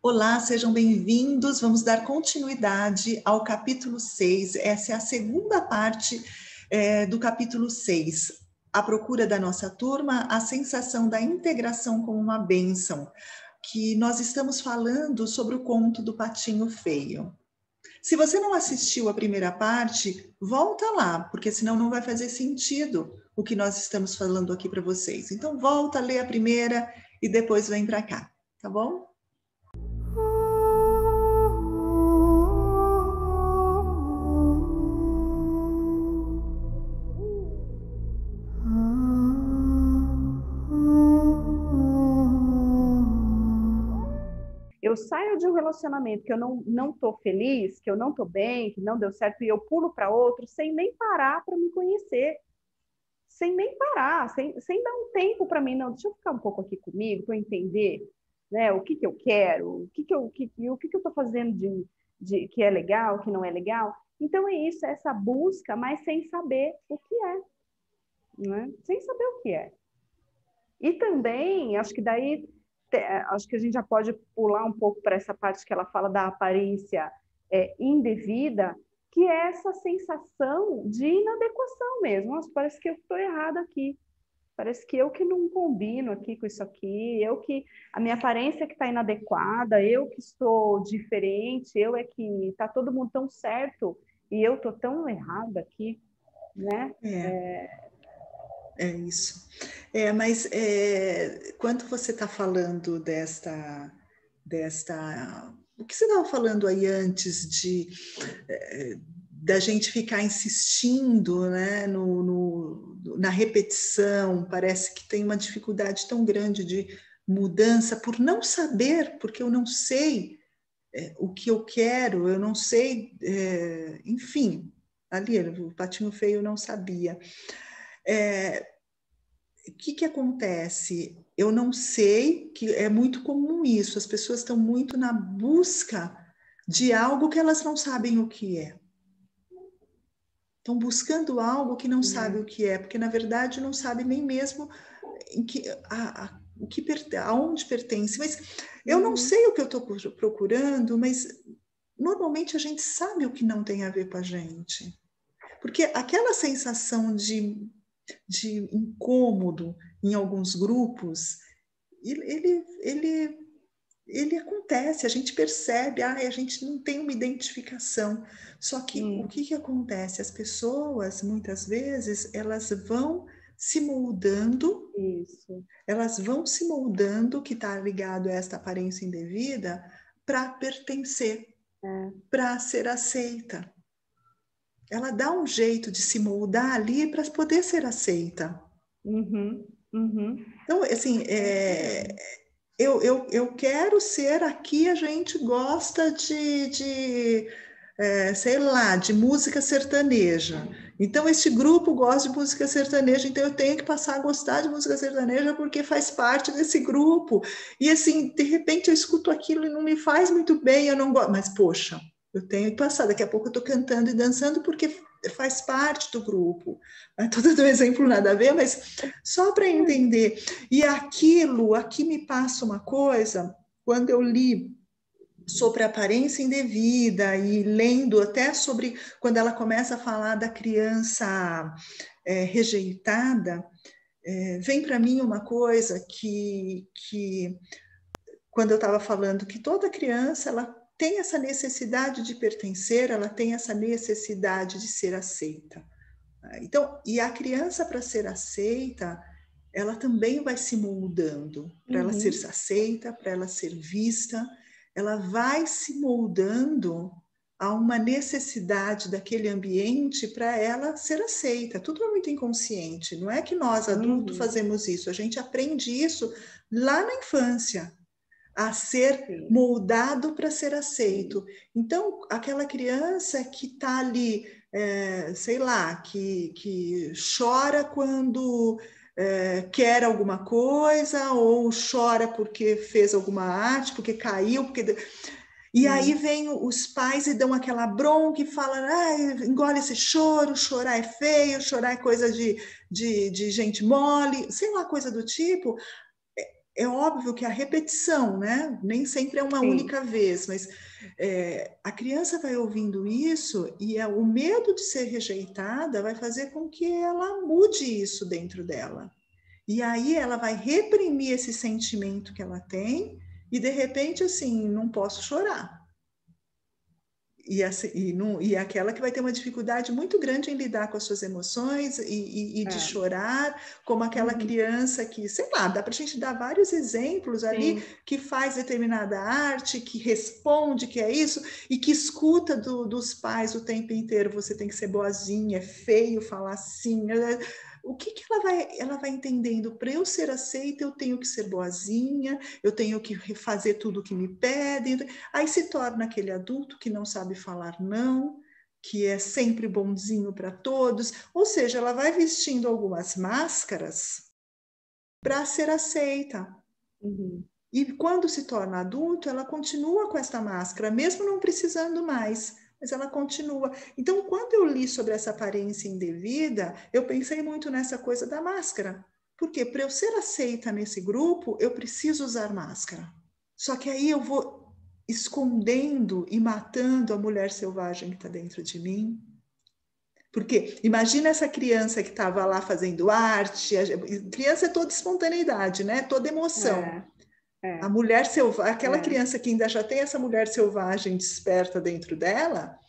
Olá, sejam bem-vindos. Vamos dar continuidade ao capítulo 6. Essa é a segunda parte do capítulo 6. A procura da nossa turma, a sensação da integração como uma bênção, que nós estamos falando sobre o conto do Patinho Feio. Se você não assistiu a primeira parte, volta lá, porque senão não vai fazer sentido o que nós estamos falando aqui para vocês. Então volta, lê a primeira e depois vem para cá, tá bom? Eu saio de um relacionamento que eu não tô feliz, que eu não tô bem, que não deu certo, e eu pulo para outro sem nem parar para me conhecer, sem nem parar, sem dar um tempo para mim, não, deixa eu ficar um pouco aqui comigo, para eu entender, né, o que eu quero, o que eu tô fazendo de que é legal, que não é legal. Então é isso, é essa busca, mas sem saber o que é, né? Sem saber o que é. E também, acho que daí acho que a gente já pode pular um pouco para essa parte que ela fala da aparência indevida, que é essa sensação de inadequação mesmo. Nossa, parece que eu estou errada aqui. Parece que eu que não combino aqui com isso aqui, a minha aparência que está inadequada, eu que estou diferente, eu é que está todo mundo tão certo e eu estou tão errada aqui, né? É isso. Mas quando você está falando o que você estava falando aí antes da gente ficar insistindo, né, na repetição, parece que tem uma dificuldade tão grande de mudança por não saber, porque eu não sei o que eu quero, eu não sei, enfim, ali o Patinho Feio não sabia. O que acontece? Eu não sei, que é muito comum isso, as pessoas estão muito na busca de algo que elas não sabem o que é. Estão buscando algo que não sabe o que é, porque na verdade não sabe nem mesmo aonde pertence. Mas eu não sei o que eu estou procurando, mas normalmente a gente sabe o que não tem a ver com a gente. Porque aquela sensação de incômodo em alguns grupos, ele acontece, a gente percebe, a gente não tem uma identificação. Só que o que acontece? As pessoas, muitas vezes, elas vão se moldando, que está ligado a esta aparência indevida, para pertencer, para ser aceita. Ela dá um jeito de se moldar ali para poder ser aceita. Então, assim, eu quero ser aqui, a gente gosta sei lá, de música sertaneja. Então, este grupo gosta de música sertaneja, então eu tenho que passar a gostar de música sertaneja porque faz parte desse grupo. E assim, de repente eu escuto aquilo e não me faz muito bem, eu não gosto. Mas, poxa, eu tenho que passar, daqui a pouco eu estou cantando e dançando porque faz parte do grupo. Estou dando um exemplo nada a ver, mas só para entender. E aqui me passa uma coisa, quando eu li sobre a aparência indevida e lendo até sobre quando ela começa a falar da criança rejeitada, vem para mim uma coisa que quando eu estava falando que toda criança ela tem essa necessidade de pertencer, ela tem essa necessidade de ser aceita. Então, e a criança, para ser aceita, ela também vai se moldando para ela ser aceita, para ela ser vista, ela vai se moldando a uma necessidade daquele ambiente para ela ser aceita. Tudo é muito inconsciente, não é que nós adultos fazemos isso, a gente aprende isso lá na infância, a ser moldado para ser aceito. Então, aquela criança que está ali, sei lá, que chora quando quer alguma coisa, ou chora porque fez alguma arte, porque caiu, porque... E aí vem os pais e dão aquela bronca e falam, engole esse choro, chorar é feio, chorar é coisa de gente mole, sei lá, coisa do tipo. é óbvio que a repetição, né? Nem sempre é uma Sim. única vez, mas a criança vai ouvindo isso e o medo de ser rejeitada vai fazer com que ela mude isso dentro dela. E aí ela vai reprimir esse sentimento que ela tem e, de repente, assim, não posso chorar. E aquela que vai ter uma dificuldade muito grande em lidar com as suas emoções e de chorar, como aquela criança que, sei lá, dá para a gente dar vários exemplos ali, que faz determinada arte, que responde, que é isso, e que escuta dos pais o tempo inteiro, você tem que ser boazinha, é feio falar assim, o que ela vai entendendo? Para eu ser aceita, eu tenho que ser boazinha, eu tenho que fazer tudo o que me pedem. Aí se torna aquele adulto que não sabe falar não, que é sempre bonzinho para todos. Ou seja, ela vai vestindo algumas máscaras para ser aceita. E quando se torna adulto, ela continua com esta máscara, mesmo não precisando mais. Mas ela continua. Então, quando eu li sobre essa aparência indevida, eu pensei muito nessa coisa da máscara. Porque para eu ser aceita nesse grupo, eu preciso usar máscara. Só que aí eu vou escondendo e matando a mulher selvagem que está dentro de mim. Porque imagina essa criança que estava lá fazendo arte, criança é toda espontaneidade, né? Toda emoção. A mulher selvagem, aquela criança que ainda já tem essa mulher selvagem desperta dentro dela,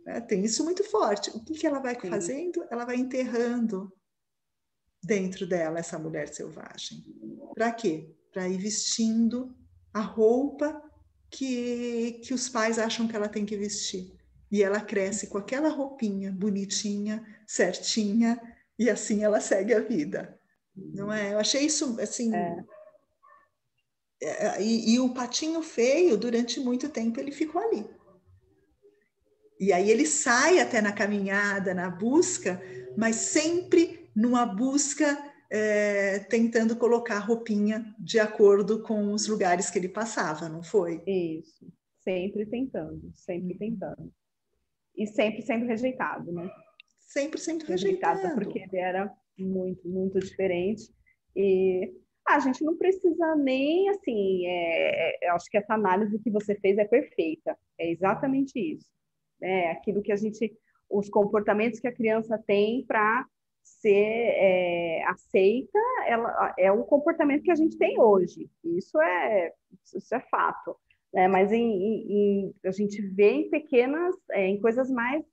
né, tem isso muito forte. O que ela vai fazendo? Ela vai enterrando dentro dela essa mulher selvagem. Para quê? Para ir vestindo a roupa que os pais acham que ela tem que vestir. E ela cresce com aquela roupinha bonitinha, certinha, e assim ela segue a vida. Não é? Eu achei isso, assim... E o patinho feio, durante muito tempo, ele ficou ali. E aí ele sai até na caminhada, na busca, mas sempre numa busca tentando colocar a roupinha de acordo com os lugares que ele passava, não foi? Isso, sempre tentando, sempre tentando. E sempre sendo rejeitado, né? Sempre sendo rejeitado. Porque ele era muito, muito diferente. E a gente não precisa nem, assim, eu acho que essa análise que você fez é perfeita. É exatamente isso. Aquilo que os comportamentos que a criança tem para ser aceita, é o comportamento que a gente tem hoje. Isso é fato. Mas a gente vê em pequenas, em coisas mais,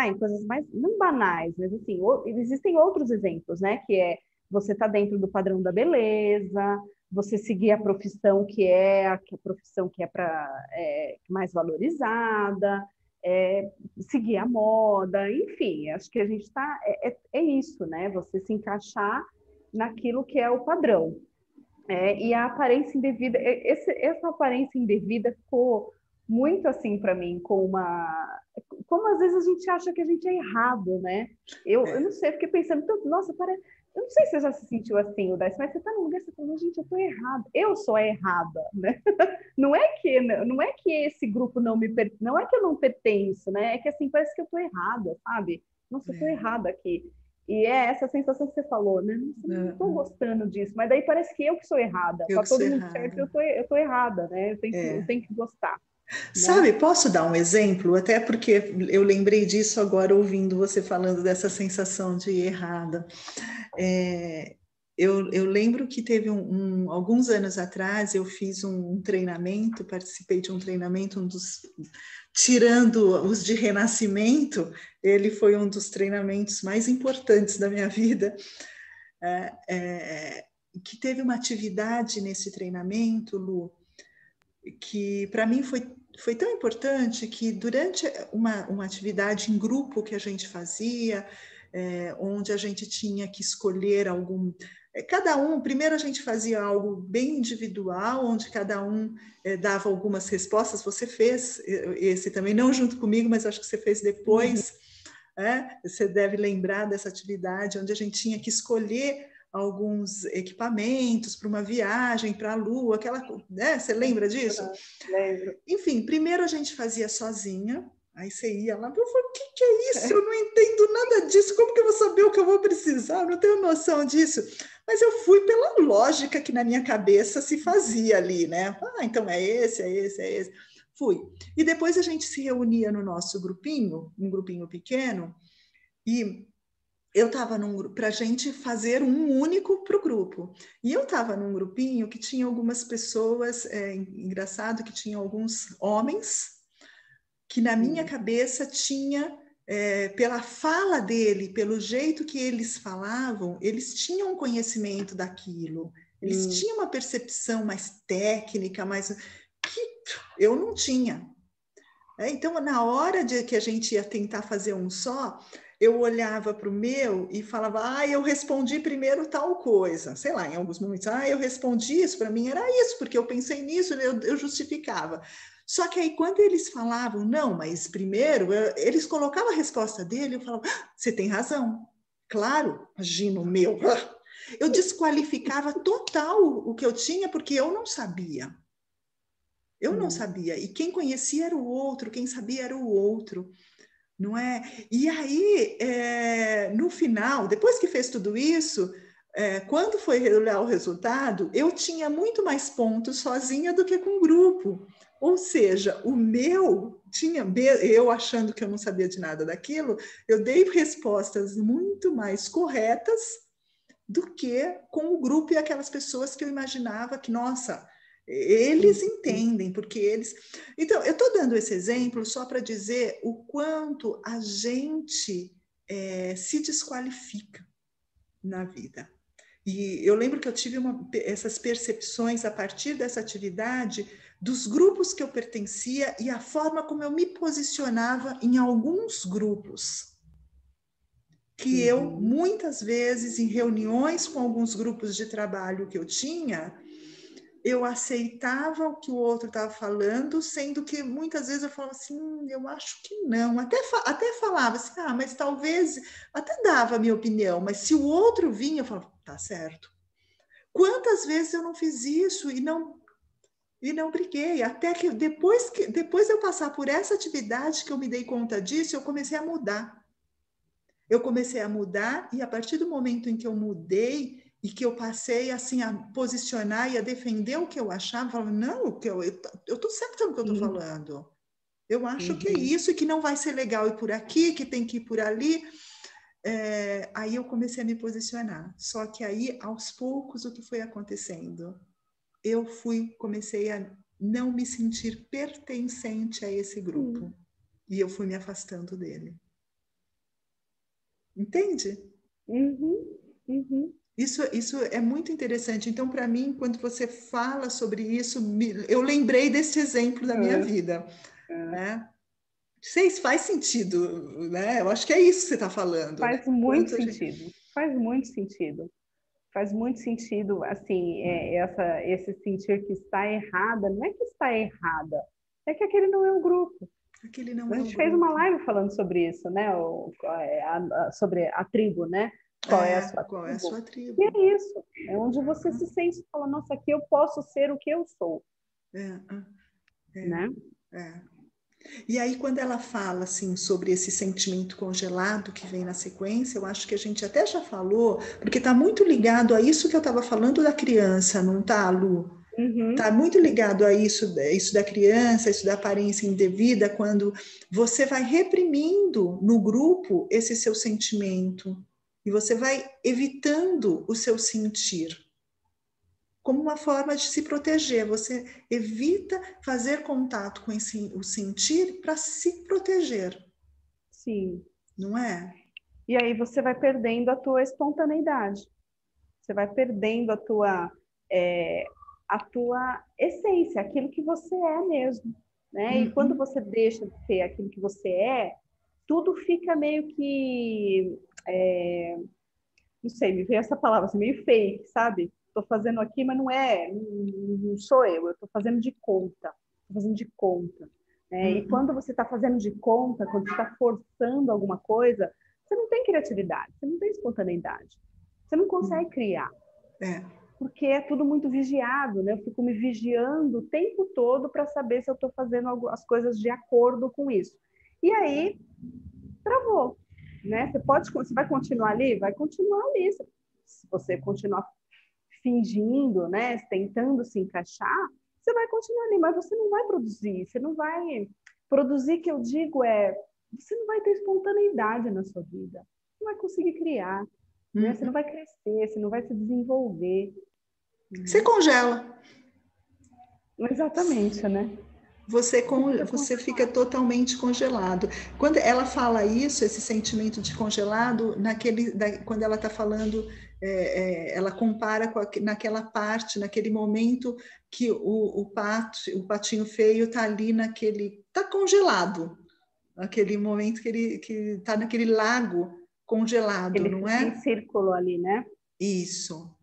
em coisas mais, não banais, mas assim, existem outros exemplos, né? Que é você tá dentro do padrão da beleza, você seguir a profissão que é a profissão que é mais valorizada, seguir a moda, enfim, acho que a gente está... É isso, né? Você se encaixar naquilo que é o padrão. E a aparência indevida, essa aparência indevida ficou muito assim para mim, como às vezes a gente acha que a gente é errado, né? Eu não sei, fiquei pensando tanto, nossa, eu não sei se você já se sentiu assim, Udai, mas você tá num lugar, você fala, gente, eu tô errada, eu sou a errada, né? Não é que esse grupo não é que eu não pertenço, né? É que assim, parece que eu tô errada, sabe? Nossa, eu tô errada aqui. E é essa sensação que você falou, né? Nossa, não tô gostando disso, mas daí parece que eu que sou errada. Tá todo mundo certo, eu tô errada, né? Eu tenho que gostar. Sabe, posso dar um exemplo? Até porque eu lembrei disso agora ouvindo você falando dessa sensação de errada. Eu lembro que teve alguns anos atrás, eu fiz um treinamento, participei de um treinamento, tirando os de renascimento, ele foi um dos treinamentos mais importantes da minha vida, que teve uma atividade nesse treinamento, Lu, que para mim foi tão importante que durante uma atividade em grupo que a gente fazia, onde a gente tinha que escolher cada um, primeiro a gente fazia algo bem individual, onde cada um dava algumas respostas, você fez esse também, não junto comigo, mas acho que você fez depois, você deve lembrar dessa atividade, onde a gente tinha que escolher alguns equipamentos para uma viagem para a Lua, você lembra disso? Lembro. Enfim, primeiro a gente fazia sozinha, aí você ia lá, eu falei, o que é isso? Eu não entendo nada disso, como que eu vou saber o que eu vou precisar? Eu não tenho noção disso. Mas eu fui pela lógica que na minha cabeça se fazia ali, né? Ah, então é esse, é esse, é esse. Fui. E depois a gente se reunia no nosso grupinho, um grupinho pequeno, e eu estava num grupo para a gente fazer um único para o grupo. E eu estava num grupinho que tinha algumas pessoas, engraçado que tinha alguns homens, que na minha cabeça tinha, pela fala dele, pelo jeito que eles falavam, eles tinham conhecimento daquilo, eles tinham uma percepção mais técnica, mais que eu não tinha. Então, na hora de que a gente ia tentar fazer um só, eu olhava para o meu e falava, eu respondi primeiro tal coisa. Sei lá, em alguns momentos, eu respondi isso, para mim era isso, porque eu pensei nisso, eu justificava. Só que aí, quando eles falavam, não, mas primeiro, eles colocavam a resposta dele, eu falava, você tem razão. Claro, imagina o meu. Eu desqualificava total o que eu tinha, porque eu não sabia. Eu não sabia. E quem conhecia era o outro, quem sabia era o outro, não é? E aí, no final, depois que fez tudo isso, quando foi olhar o resultado, eu tinha muito mais pontos sozinha do que com o grupo. Ou seja, o meu tinha, eu achando que eu não sabia de nada daquilo, eu dei respostas muito mais corretas do que com o grupo e aquelas pessoas que eu imaginava que, nossa, eles entendem, porque eles... Então, eu estou dando esse exemplo só para dizer o quanto a gente se desqualifica na vida. E eu lembro que eu tive essas percepções a partir dessa atividade dos grupos que eu pertencia e a forma como eu me posicionava em alguns grupos. Que eu, muitas vezes, em reuniões com alguns grupos de trabalho que eu tinha, eu aceitava o que o outro estava falando, sendo que muitas vezes eu falava assim, eu acho que não. Até falava assim, mas talvez, até dava a minha opinião, mas se o outro vinha, eu falava, tá certo. Quantas vezes eu não fiz isso e não briguei, até que depois de eu passar por essa atividade que eu me dei conta disso, eu comecei a mudar. Eu comecei a mudar e a partir do momento em que eu mudei e que eu passei assim a posicionar e a defender o que eu achava, eu falava, não, eu estou certa no que eu estou falando. Eu acho que é isso e que não vai ser legal ir por aqui, que tem que ir por ali. Aí eu comecei a me posicionar. Só que aí, aos poucos, o que foi acontecendo? Eu comecei a não me sentir pertencente a esse grupo. E eu fui me afastando dele. Entende? Isso é muito interessante. Então, para mim, quando você fala sobre isso, eu lembrei desse exemplo da minha vida. Né? Faz sentido, né? Eu acho que é isso que você está falando. Faz Né? muito sentido. Faz muito sentido. Faz muito sentido, assim, esse sentir que está errada. Não é que está errada, é que aquele não é o grupo. Aquele não A é o gente fez grupo. uma live falando sobre isso, né? Sobre a tribo, né? Qual é a sua tribo? Qual é a sua tribo? E é isso. É onde você se sente e fala, nossa, aqui eu posso ser o que eu sou. Né? E aí, quando ela fala assim, sobre esse sentimento congelado que vem na sequência, eu acho que a gente até já falou, porque está muito ligado a isso que eu estava falando da criança, não está, Lu? Está muito ligado a isso da criança, isso da aparência indevida, quando você vai reprimindo no grupo esse seu sentimento e você vai evitando o seu sentir como uma forma de se proteger. Você evita fazer contato com o sentir para se proteger. Sim. Não é? E aí você vai perdendo a tua espontaneidade. Você vai perdendo a tua essência, aquilo que você é mesmo. Né? E quando você deixa de ser aquilo que você é, tudo fica meio que... não sei, me veio essa palavra, assim, meio fake, sabe? Estou fazendo aqui, mas não sou eu estou fazendo de conta. Estou fazendo de conta. Né? E quando você está fazendo de conta, quando você está forçando alguma coisa, você não tem criatividade, você não tem espontaneidade. Você não consegue criar. Porque é tudo muito vigiado, né? Eu fico me vigiando o tempo todo para saber se eu estou fazendo as coisas de acordo com isso. E aí, travou. Né? Você vai continuar ali? Vai continuar ali. Se você continuar fingindo, né, tentando se encaixar, você vai continuar ali, mas você não vai produzir, você não vai produzir, que eu digo você não vai ter espontaneidade na sua vida, você não vai conseguir criar, né? Você não vai crescer, você não vai se desenvolver. Você congela. Exatamente, né? Você fica totalmente congelado. Quando ela fala isso, esse sentimento de congelado, quando ela está falando, ela compara naquela parte, naquele momento que o patinho feio está ali está congelado, naquele momento que ele está naquele lago congelado, Ele não fica em é? círculo ali, né? Isso,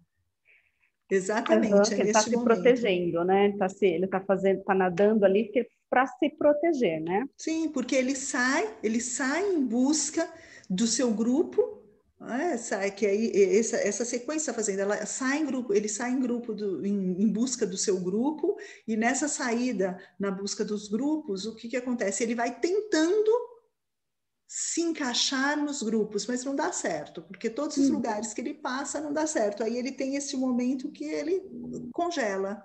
exatamente, é Que ele está neste se momento. protegendo, né? Ele está nadando ali para se proteger, né? Sim, porque ele sai em busca do seu grupo, né? Que aí essa sequência está fazendo, ela sai em grupo, ele sai em grupo em busca do seu grupo, e nessa saída, na busca dos grupos, o que acontece? Ele vai tentando se encaixar nos grupos, mas não dá certo, porque todos os lugares que ele passa não dá certo. Aí ele tem esse momento que ele congela,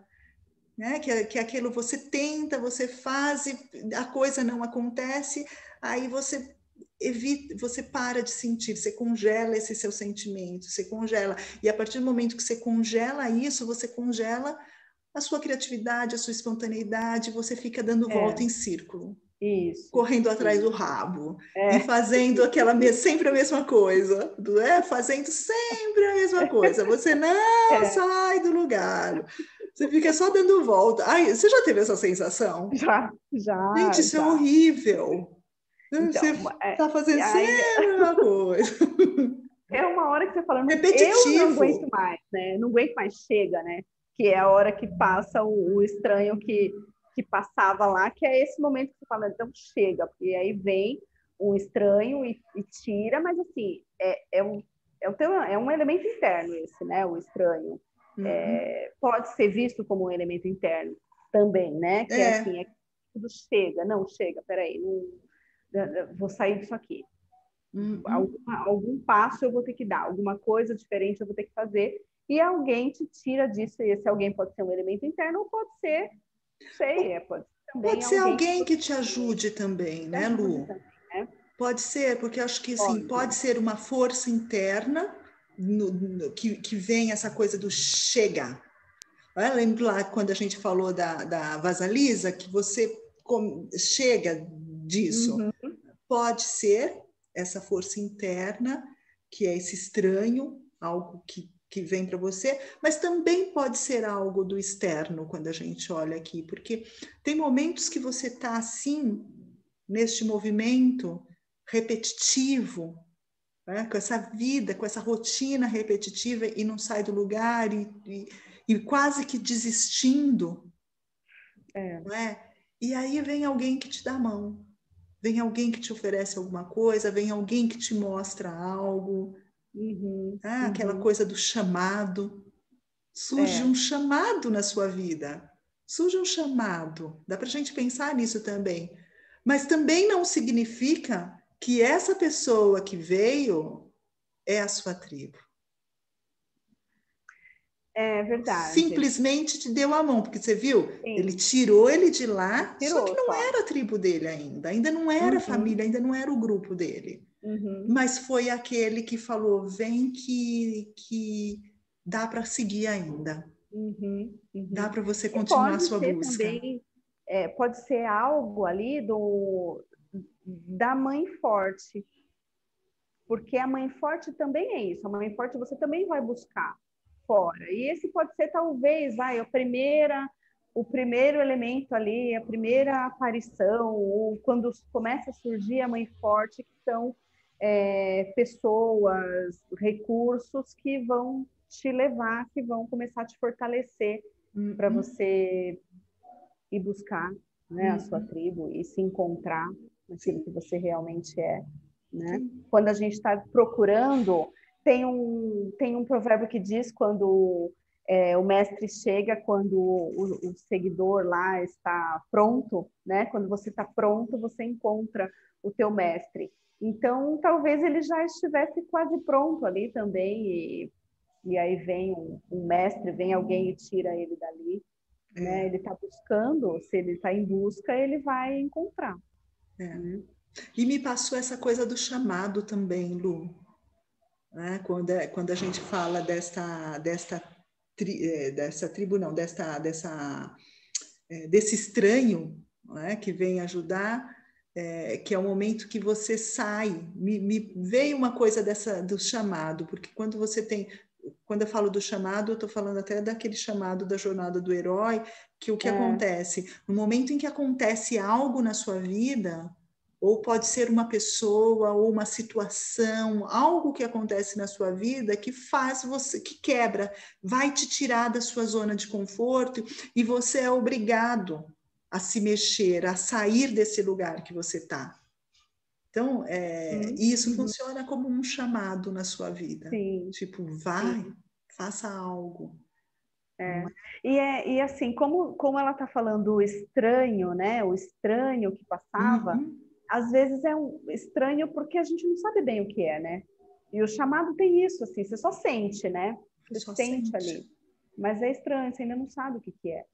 né? Que é aquilo, você tenta, você faz e a coisa não acontece, aí você evita, você para de sentir, você congela esse seu sentimento, você congela, e a partir do momento que você congela isso, você congela a sua criatividade, a sua espontaneidade, você fica dando volta em círculo, Isso. correndo atrás do rabo e É. fazendo sempre a mesma coisa, fazendo sempre a mesma coisa. Você não sai do lugar. Você fica só dando volta. Ai, você já teve essa sensação? Já, Gente, já, isso é já. horrível. Você Então, está fazendo aí sempre a mesma coisa. é uma hora que você fala, eu não aguento Repetitivo. mais, né? Não aguento mais, chega, né? Que é a hora que passa o estranho que passava lá, que é esse momento que você fala, então chega, porque aí vem um estranho e tira, mas assim, é um elemento interno esse, né? O estranho. Pode ser visto como um elemento interno também, né? Que é assim, tudo chega, não, chega, peraí, não, vou sair disso aqui. Algum passo eu vou ter que dar, alguma coisa diferente eu vou ter que fazer, e alguém te tira disso, e esse alguém pode ser um elemento interno, ou pode ser, não sei, pode ser também Pode ser alguém alguém que te que ajude também, te né, ajude Lu? também, né? Pode ser, porque eu acho que assim, pode ser uma força interna que vem essa coisa do chega. Lembro lá quando a gente falou da Vasalisa, que você chega disso. Uhum. Pode ser essa força interna, que é esse estranho, algo que vem para você, mas também pode ser algo do externo quando a gente olha aqui, porque tem momentos que você está assim, neste movimento repetitivo, né? Com essa vida, com essa rotina repetitiva e não sai do lugar e quase que desistindo, não é? E aí vem alguém que te dá a mão, vem alguém que te oferece alguma coisa, vem alguém que te mostra algo, né? Aquela coisa do chamado. Surge um chamado na sua vida, surge um chamado, dá para a gente pensar nisso também. Mas também não significa que essa pessoa que veio é a sua tribo. É verdade. Simplesmente te deu a mão, porque você viu, ele Sim, tirou ele de lá, só que tirou não só. era a tribo dele ainda não era a família, ainda não era o grupo dele. Mas foi aquele que falou: vem que dá para seguir ainda, dá para você E continuar a pode sua ser busca. também, pode ser algo ali da mãe forte, porque a mãe forte também é isso, a mãe forte você também vai buscar fora. E esse pode ser talvez, o primeiro elemento ali, a primeira aparição, ou quando começa a surgir a mãe forte, que são pessoas, recursos que vão te levar, que vão começar a te fortalecer para você ir buscar, né, a sua tribo e se encontrar naquilo Sim, que você realmente é, né? sim. Quando a gente está procurando, tem um provérbio que diz quando o mestre chega, quando o seguidor lá está pronto, né? Quando você está pronto, você encontra o teu mestre. Então, talvez ele já estivesse quase pronto ali também e aí vem um mestre, vem alguém e tira ele dali, né? Ele está buscando, se ele está em busca, ele vai encontrar. Né? E me passou essa coisa do chamado também, Lu, né? Quando a gente fala dessa tribo, não, desse estranho, né, que vem ajudar, que é o momento que você sai. Me veio uma coisa do chamado, porque quando eu falo do chamado, eu estou falando até daquele chamado da jornada do herói, que o que acontece? No momento em que acontece algo na sua vida, ou pode ser uma pessoa, ou uma situação, algo que acontece na sua vida que faz você, que quebra, vai te tirar da sua zona de conforto e você é obrigado a se mexer, a sair desse lugar que você está. Então, isso funciona como um chamado na sua vida. Sim. Tipo, vai, faça algo. E assim, como ela está falando o estranho, né? O estranho que passava, às vezes é um estranho porque a gente não sabe bem o que é, né? E o chamado tem isso, assim, você só sente, né? Você sente ali. Mas é estranho, você ainda não sabe o que é.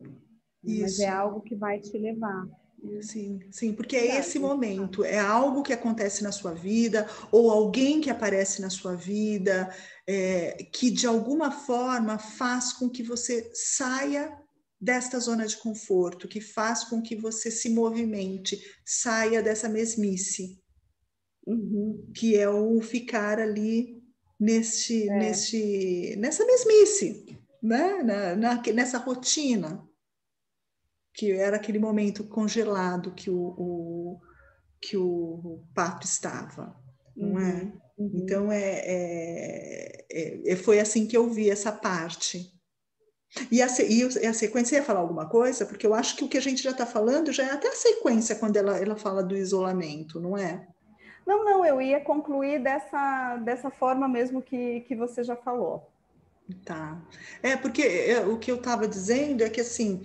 Isso. Mas é algo que vai te levar. Sim, porque é esse momento, é algo que acontece na sua vida, ou alguém que aparece na sua vida, que de alguma forma faz com que você saia desta zona de conforto, que faz com que você se movimente, saia dessa mesmice, que é o ficar ali nessa mesmice, né? Nessa rotina, que era aquele momento congelado que o pato estava, não é? Então, foi assim que eu vi essa parte. E a sequência, ia falar alguma coisa? Porque eu acho que o que a gente já está falando já é até a sequência quando ela fala do isolamento, não é? Não, eu ia concluir dessa forma mesmo que você já falou. Tá. Porque o que eu estava dizendo é que, assim,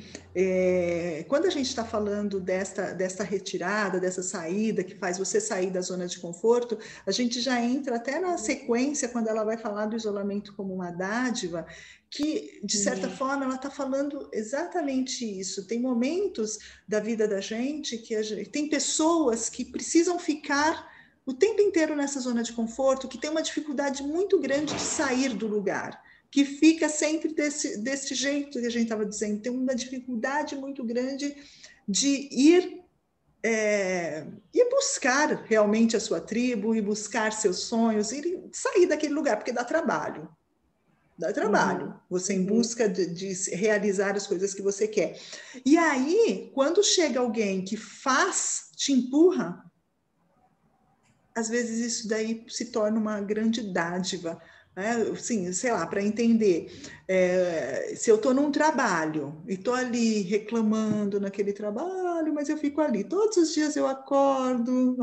quando a gente está falando desta retirada, dessa saída, que faz você sair da zona de conforto, a gente já entra até na sequência, quando ela vai falar do isolamento como uma dádiva, que, de certa forma, ela está falando exatamente isso. Tem momentos da vida da gente tem pessoas que precisam ficar o tempo inteiro nessa zona de conforto, que tem uma dificuldade muito grande de sair do lugar, que fica sempre desse jeito que a gente estava dizendo, tem uma dificuldade muito grande de ir buscar realmente a sua tribo, ir buscar seus sonhos, sair daquele lugar, porque dá trabalho. Dá trabalho, você em busca de realizar as coisas que você quer. E aí, quando chega alguém que te empurra, às vezes isso daí se torna uma grande dádiva, né? Sim, sei lá, para entender, se eu estou num trabalho e estou ali reclamando naquele trabalho, mas eu fico ali, todos os dias eu acordo,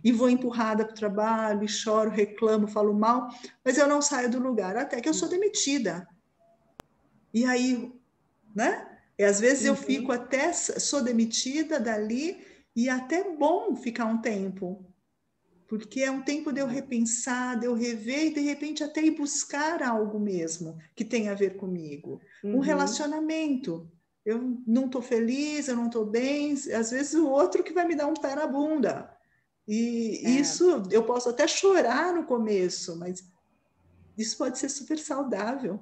e vou empurrada para o trabalho, e choro, reclamo, falo mal, mas eu não saio do lugar, até que eu sou demitida. E aí, né? E às vezes eu fico sou demitida dali, e até bom ficar um tempo, porque é um tempo de eu repensar, de eu rever e de repente até ir buscar algo mesmo que tem a ver comigo. Um relacionamento. Eu não estou feliz, eu não estou bem, às vezes o outro que vai me dar um pé na bunda. E isso eu posso até chorar no começo, mas isso pode ser super saudável.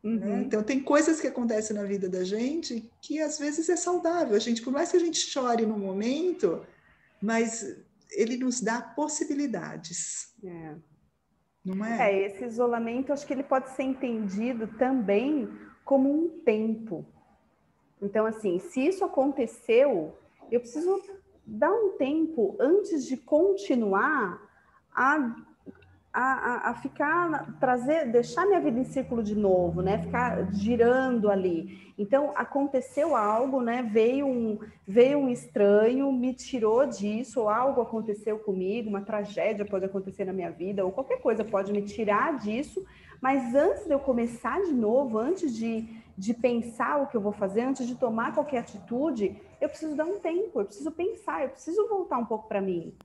Né? Então tem coisas que acontecem na vida da gente que às vezes é saudável. Por mais que a gente chore no momento, mas ele nos dá possibilidades. Não é? Esse isolamento, acho que ele pode ser entendido também como um tempo. Então, assim, se isso aconteceu, eu preciso dar um tempo antes de continuar a ficar, deixar minha vida em círculo de novo, né? Ficar girando ali. Então, aconteceu algo, né? Veio um estranho, me tirou disso, ou algo aconteceu comigo, uma tragédia pode acontecer na minha vida, ou qualquer coisa pode me tirar disso, mas antes de eu começar de novo, antes de pensar o que eu vou fazer, antes de tomar qualquer atitude, eu preciso dar um tempo, eu preciso pensar, eu preciso voltar um pouco para mim.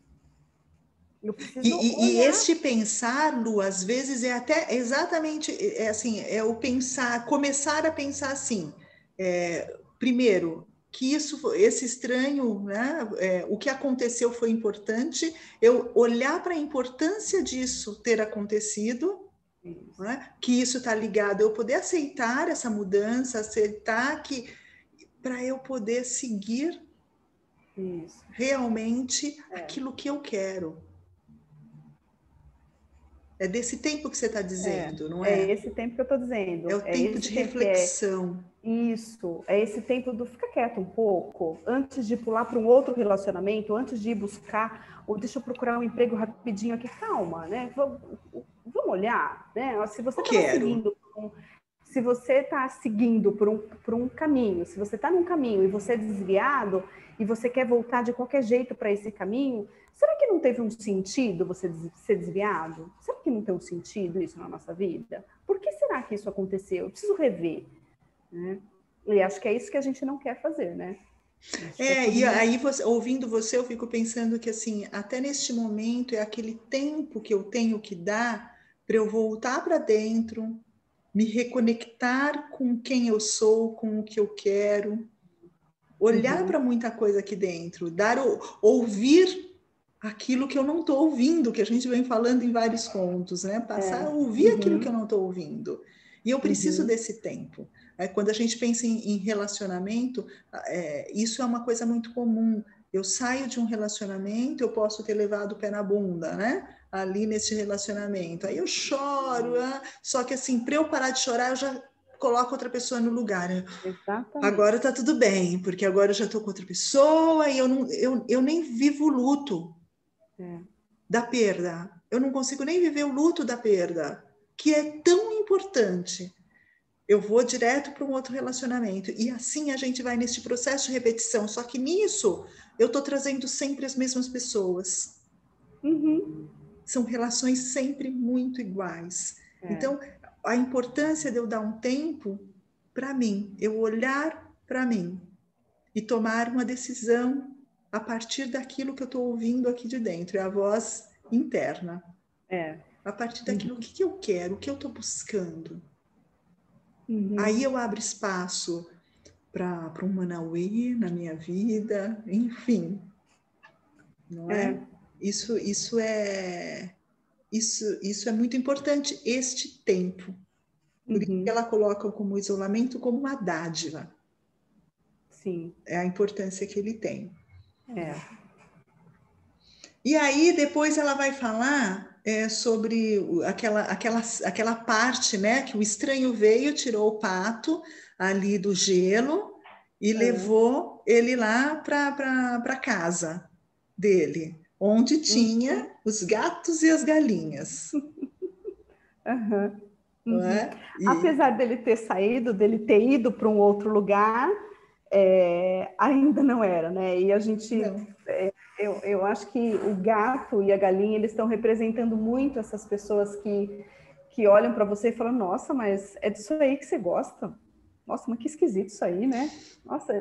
Eu preciso E olhar. este pensar, Lu, às vezes é até exatamente assim, é o pensar, começar a pensar assim. Primeiro, que esse estranho, né, o que aconteceu foi importante, eu olhar para a importância disso ter acontecido, Isso, né, que isso está ligado, eu poder aceitar essa mudança, aceitar que para eu poder seguir isso. realmente aquilo que eu quero. É desse tempo que você está dizendo, não É é? esse tempo que eu estou É dizendo. o É tempo esse de tempo que é reflexão. isso. É esse tempo do fica quieto um pouco, antes de pular para um outro relacionamento, antes de ir buscar, ou deixa eu procurar um emprego rapidinho aqui. Calma, né? Vamos olhar, né? Se você estava Quero. seguindo se você está seguindo por um caminho, se você está num caminho e você é desviado e você quer voltar de qualquer jeito para esse caminho, será que não teve um sentido você ser desviado? Será que não tem um sentido isso na nossa vida? Por que será que isso aconteceu? Eu preciso rever, né? E acho que é isso que a gente não quer fazer, né? Acho que é por E isso. aí, ouvindo você, eu fico pensando que, assim, até neste momento é aquele tempo que eu tenho que dar para eu voltar para dentro, me reconectar com quem eu sou, com o que eu quero, olhar Uhum. para muita coisa aqui dentro, ouvir aquilo que eu não estou ouvindo, que a gente vem falando em vários pontos, né? Passar a ouvir aquilo que eu Uhum. não estou ouvindo. E eu preciso Uhum. desse tempo. Quando a gente pensa em relacionamento, isso é uma coisa muito comum. Eu saio de um relacionamento, eu posso ter levado o pé na bunda, né? Ali nesse relacionamento. Aí eu choro, só que assim, para eu parar de chorar, eu já coloco outra pessoa no lugar. Agora tá Exatamente. tudo bem, porque agora eu já estou com outra pessoa e eu nem vivo o luto É. da perda. Eu não consigo nem viver o luto da perda, que é tão importante. Eu vou direto para um outro relacionamento. E assim a gente vai nesse processo de repetição. Só que nisso eu estou trazendo sempre as mesmas pessoas. Uhum. São relações sempre muito iguais. É. Então, a importância de eu dar um tempo para mim, eu olhar para mim e tomar uma decisão a partir daquilo que eu estou ouvindo aqui de dentro, é a voz interna. É. A partir daquilo Uhum. que eu quero, o que eu estou buscando. Aí Uhum. eu abro espaço para um Manauê na minha vida, enfim, não é? É. Isso é muito importante, este tempo. Por isso que Uhum. ela coloca como isolamento como uma dádiva. Sim. É a importância que ele tem. É. E aí depois ela vai falar sobre aquela parte, né, que o estranho veio, tirou o pato ali do gelo e É. levou ele lá para casa dele, onde Uhum. tinha os gatos e as galinhas, Uhum. não Uhum. é? Apesar dele ter saído, dele ter ido para um outro lugar, ainda não era, né? E a gente, Não, eu acho que o gato e a galinha, eles estão representando muito essas pessoas que olham para você e falam, nossa, mas é disso aí que você gosta? Nossa, mas que esquisito isso aí, né? Nossa,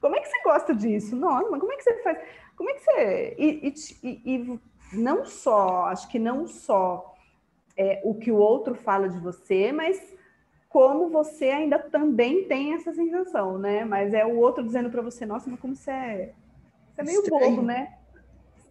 como é que você gosta disso? Nossa, mas como é que você faz? Como é que você... E não só, acho que não só o que o outro fala de você, mas como você ainda também tem essa sensação, né? Mas é o outro dizendo para você, nossa, mas como você é meio bobo, estranho. né?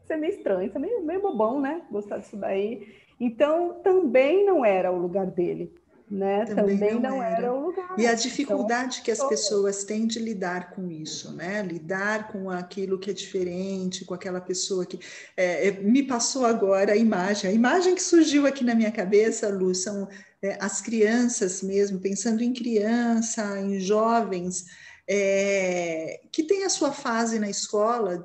Você é meio estranho, você é meio bobão, né? Gostar disso daí. Então, também não era o lugar dele, né? Também Também não não era era. o E a lugar. São dificuldade que as pessoas. pessoas têm de lidar com isso, né? Lidar com aquilo que é diferente, com aquela pessoa que. Me passou agora a imagem que surgiu aqui na minha cabeça, Lu, são as crianças mesmo, pensando em criança, em jovens, que tem a sua fase na escola,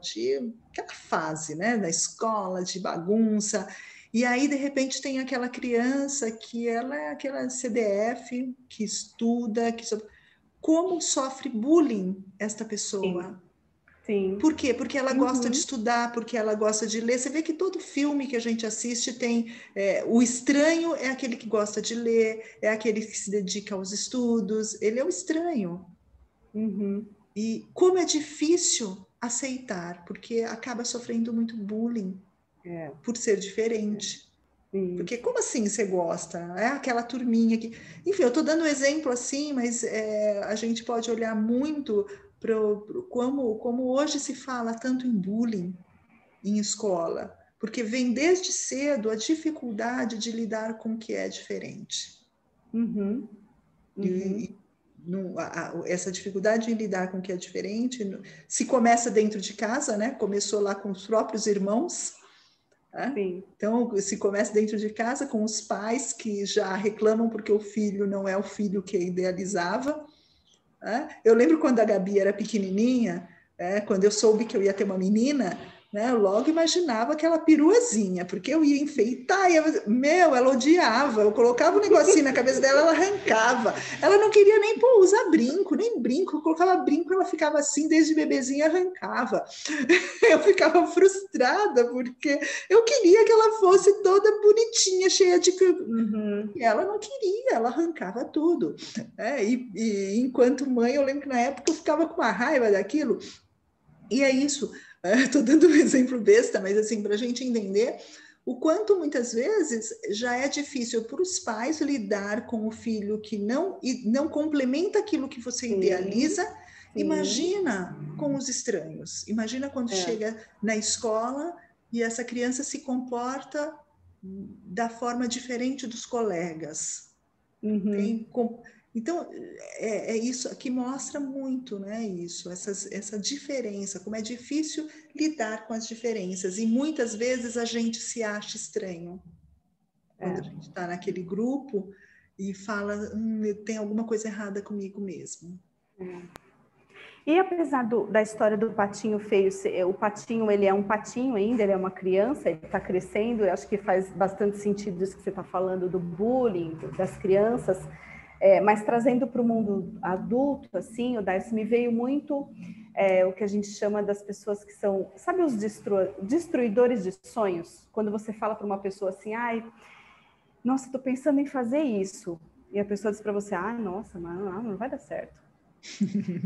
aquela fase, né? Da escola, de bagunça. E aí, de repente, tem aquela criança que ela é aquela CDF, que estuda, como sofre bullying esta Sim, pessoa. sim. Por quê? Porque ela gosta de Uhum, estudar, porque ela gosta de ler. Você vê que todo filme que a gente assiste tem o estranho é aquele que gosta de ler, é aquele que se dedica aos estudos. Ele é o estranho. uhum. E como é difícil aceitar, porque acaba sofrendo muito bullying É. por ser diferente. Porque como assim você gosta? É aquela turminha que... Enfim, eu estou dando um exemplo assim, mas a gente pode olhar muito para como hoje se fala tanto em bullying em escola, porque vem desde cedo a dificuldade de lidar com o que é diferente. Uhum. Uhum. Essa dificuldade em lidar com o que é diferente se começa dentro de casa, né? Começou lá com os próprios irmãos, né? Então, se começa dentro de casa com os pais que já reclamam porque o filho não é o filho que idealizava, né? Eu lembro quando a Gabi era pequenininha, quando eu soube que eu ia ter uma menina, né, eu logo imaginava aquela peruazinha, porque eu ia enfeitar, ela odiava, eu colocava um negocinho na cabeça dela, ela arrancava, ela não queria nem usar brinco, nem brinco, eu colocava brinco, ela ficava assim, desde bebezinha arrancava, eu ficava frustrada, porque eu queria que ela fosse toda bonitinha, cheia de... E ela não queria, ela arrancava tudo. E enquanto mãe, eu lembro que na época eu ficava com uma raiva daquilo. E é isso, estou dando um exemplo besta, mas assim, para a gente entender o quanto muitas vezes já é difícil para os pais lidar com o filho que não complementa aquilo que você idealiza. Imagina com os estranhos, imagina quando chega na escola e essa criança se comporta da forma diferente dos colegas. Então, é isso que mostra muito, né? Isso, essa diferença, como é difícil lidar com as diferenças. E muitas vezes a gente se acha estranho quando a gente está naquele grupo e fala, tem alguma coisa errada comigo mesmo. E apesar da história do patinho feio, o patinho, ele é um patinho ainda, ele é uma criança, ele está crescendo, eu acho que faz bastante sentido isso que você está falando do bullying, das crianças, mas trazendo para o mundo adulto, assim, o Darcy, me veio muito o que a gente chama das pessoas que são, sabe os destruidores de sonhos? Quando você fala para uma pessoa assim, ai, nossa, estou pensando em fazer isso, e a pessoa diz para você, nossa, mas não vai dar certo.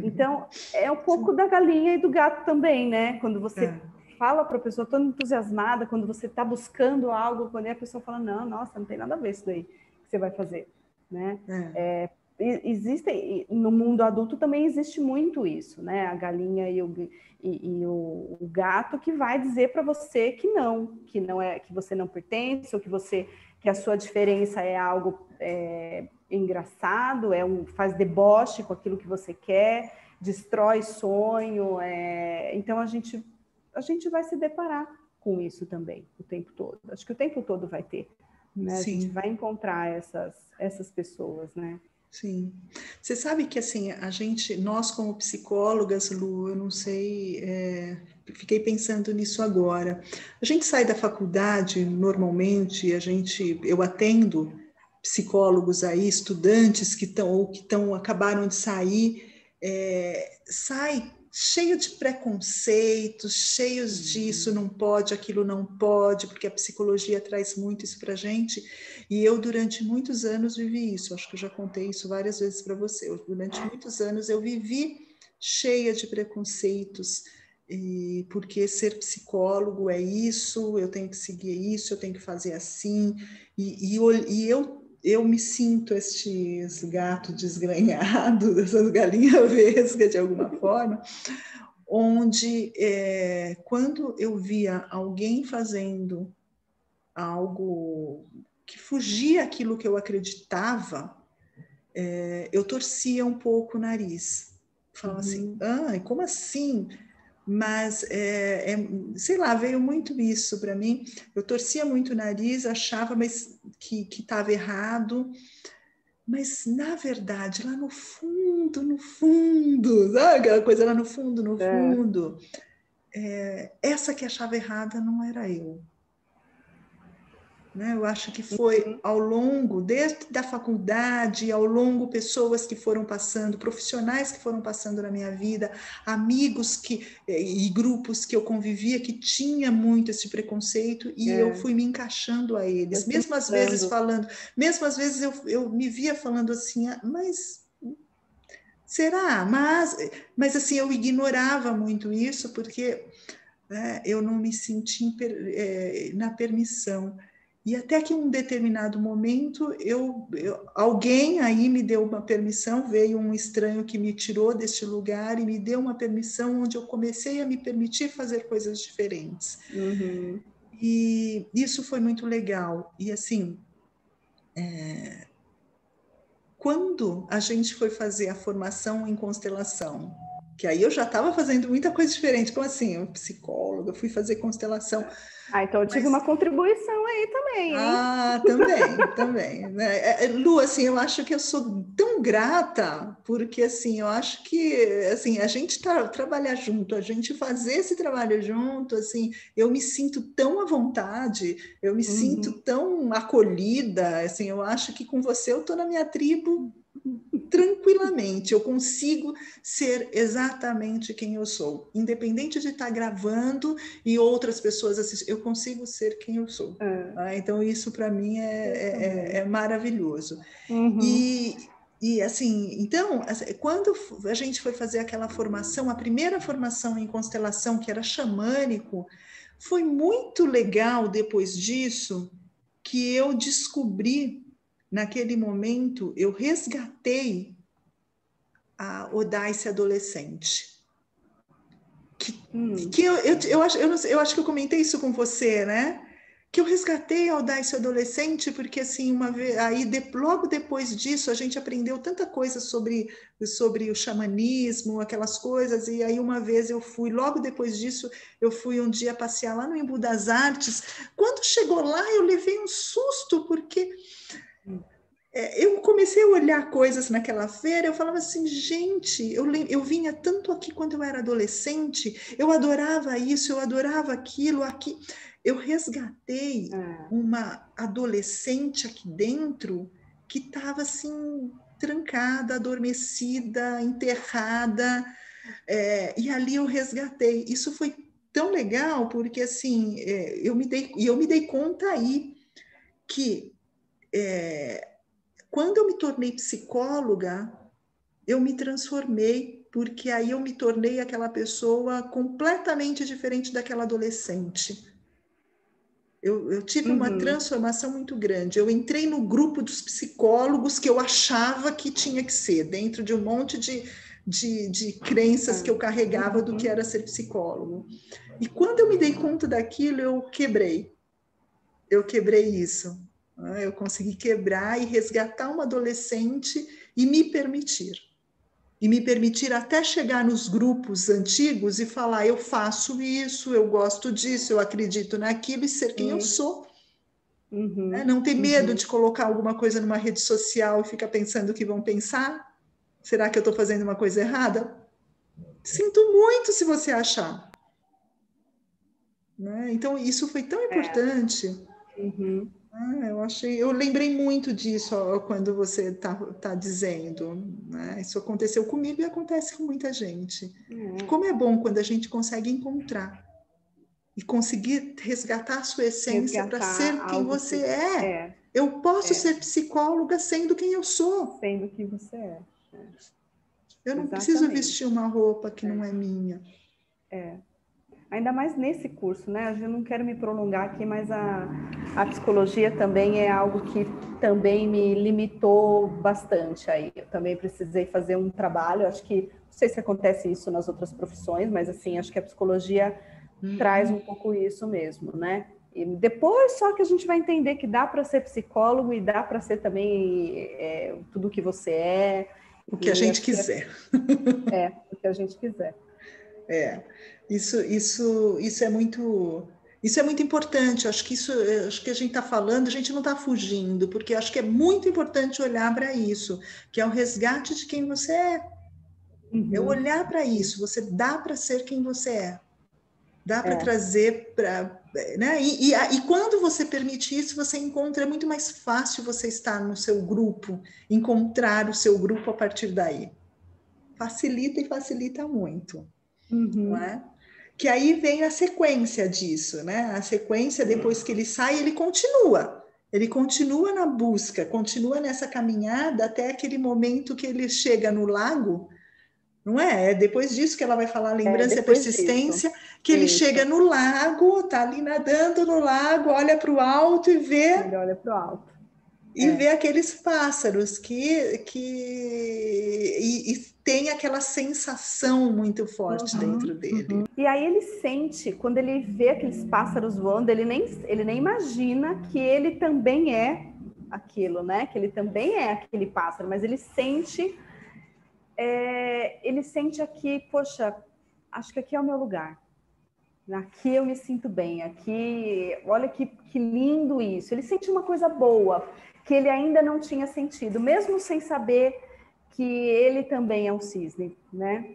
Então, é um pouco da galinha e do gato também, né? Quando você fala para a pessoa toda entusiasmada, quando você está buscando algo, quando a pessoa fala, não, nossa, não tem nada a ver isso daí que você vai fazer, né? Existe, no mundo adulto também existe muito isso, né? A galinha e o gato que vai dizer para você que não é, que você não pertence, ou que a sua diferença é algo engraçado, faz deboche com aquilo que você quer, destrói sonho. Então a gente vai se deparar com isso também o tempo todo. Acho que o tempo todo vai ter, né? A gente vai encontrar essas pessoas, né? Sim. Você sabe que assim, nós como psicólogas, Lu, eu não sei, fiquei pensando nisso agora. A gente sai da faculdade, normalmente, eu atendo psicólogos aí, estudantes que acabaram de sair, sai cheio de preconceitos, cheios disso não pode, aquilo não pode, porque a psicologia traz muito isso para a gente. E eu, durante muitos anos, vivi isso. Acho que eu já contei isso várias vezes para você. Durante muitos anos, eu vivi cheia de preconceitos, porque ser psicólogo é isso, eu tenho que seguir isso, eu tenho que fazer assim. E eu me sinto esses gatos desgrenhados, essas galinhas vesgas, de alguma forma, onde, quando eu via alguém fazendo algo que fugia aquilo que eu acreditava, eu torcia um pouco o nariz. Falava assim, como assim? Mas, sei lá, veio muito isso para mim. Eu torcia muito o nariz, achava que estava errado, mas, na verdade, lá no fundo, sabe aquela coisa lá no fundo, essa que achava errada não era eu. Né? Eu acho que foi ao longo, desde a faculdade, ao longo, pessoas que foram passando, profissionais que foram passando na minha vida, amigos e grupos que eu convivia que tinha muito esse preconceito, e eu fui me encaixando a eles, mesmo às vezes eu me via falando assim, mas Será? Mas assim, eu ignorava muito isso porque eu não me senti na permissão. E até que em um determinado momento, alguém aí me deu uma permissão, veio um estranho que me tirou deste lugar e me deu uma permissão onde eu comecei a me permitir fazer coisas diferentes. Uhum. E isso foi muito legal. E assim, quando a gente foi fazer a formação em constelação, que aí eu já estava fazendo muita coisa diferente, como assim, eu psicóloga, fui fazer constelação. Então eu tive uma contribuição aí também, hein? Também. Né? Lu, assim, eu acho que eu sou tão grata, porque assim, eu acho que assim, a gente trabalhar junto, a gente fazer esse trabalho junto, assim, eu me sinto tão à vontade, eu me sinto tão acolhida, assim, eu acho que com você eu estou na minha tribo tranquilamente, eu consigo ser exatamente quem eu sou, independente de estar gravando e outras pessoas assistir, eu consigo ser quem eu sou. Então isso para mim é maravilhoso. E assim, então, quando a gente foi fazer aquela formação, a primeira formação em constelação, que era xamânico, foi muito legal depois disso que eu descobri. Naquele momento, eu resgatei a Odaice adolescente. Que eu acho que eu comentei isso com você, né? Que eu resgatei a Odaice adolescente, porque assim, logo depois disso, a gente aprendeu tanta coisa sobre o xamanismo, aquelas coisas, e aí uma vez logo depois disso, eu fui um dia passear lá no Embu das Artes. Quando chegou lá, eu levei um susto, porque eu comecei a olhar coisas naquela feira, eu falava assim, gente, eu vinha tanto aqui quando eu era adolescente, eu adorava isso, eu adorava aquilo, aqui. Eu resgatei uma adolescente aqui dentro que estava assim, trancada, adormecida, enterrada, e ali eu resgatei. Isso foi tão legal, porque assim, eu me dei conta aí que quando eu me tornei psicóloga, eu me transformei, porque aí eu me tornei aquela pessoa completamente diferente daquela adolescente. Eu tive uma transformação muito grande. Eu entrei no grupo dos psicólogos que eu achava que tinha que ser, dentro de um monte de crenças que eu carregava do que era ser psicólogo. E quando eu me dei conta daquilo, eu quebrei. Eu quebrei isso. Eu consegui quebrar e resgatar uma adolescente e me permitir. E me permitir até chegar nos grupos antigos e falar: eu faço isso, eu gosto disso, eu acredito naquilo e ser quem eu sou. Não ter medo de colocar alguma coisa numa rede social e ficar pensando o que vão pensar. Será que eu estou fazendo uma coisa errada? Sinto muito se você achar. Né? Então, isso foi tão importante. Eu lembrei muito disso quando você tá dizendo, né? Isso aconteceu comigo e acontece com muita gente. Como é bom quando a gente consegue encontrar e conseguir resgatar a sua essência para ser quem você é. Eu posso ser psicóloga sendo quem eu sou. Sendo quem você é. Eu não preciso vestir uma roupa que não é minha. Ainda mais nesse curso, né? Eu não quero me prolongar aqui, mas a psicologia também é algo que também me limitou bastante aí. Eu também precisei fazer um trabalho, acho que, não sei se acontece isso nas outras profissões, mas assim, acho que a psicologia traz um pouco isso mesmo, né? E depois só que a gente vai entender que dá para ser psicólogo e dá para ser também tudo o que você é. O que a gente quiser. O que a gente quiser. Isso é muito importante. Acho que a gente está falando, a gente não está fugindo, porque acho que é muito importante olhar para isso, que é o resgate de quem você é. É olhar para isso. Você dá para ser quem você é. Dá para trazer para, né? E quando você permite isso, você encontra, é muito mais fácil você estar no seu grupo, encontrar o seu grupo a partir daí. Facilita e facilita muito, não é? Que aí vem a sequência disso, né? A sequência, depois que ele sai, ele continua na busca, continua nessa caminhada até aquele momento que ele chega no lago, não é? É depois disso que ela vai falar lembrança e Depois disso. persistência, que ele Isso. chega no lago, tá ali nadando no lago, olha para o alto e Ele olha para o alto. vê aqueles pássaros e tem aquela sensação muito forte dentro dele. E aí ele sente, quando ele vê aqueles pássaros voando, ele nem imagina que ele também é aquilo, né? Que ele também é aquele pássaro, mas ele sente aqui, poxa, acho que aqui é o meu lugar. Aqui eu me sinto bem, aqui, olha que lindo isso. Ele sente uma coisa boa que ele ainda não tinha sentido, mesmo sem saber que ele também é um cisne, né?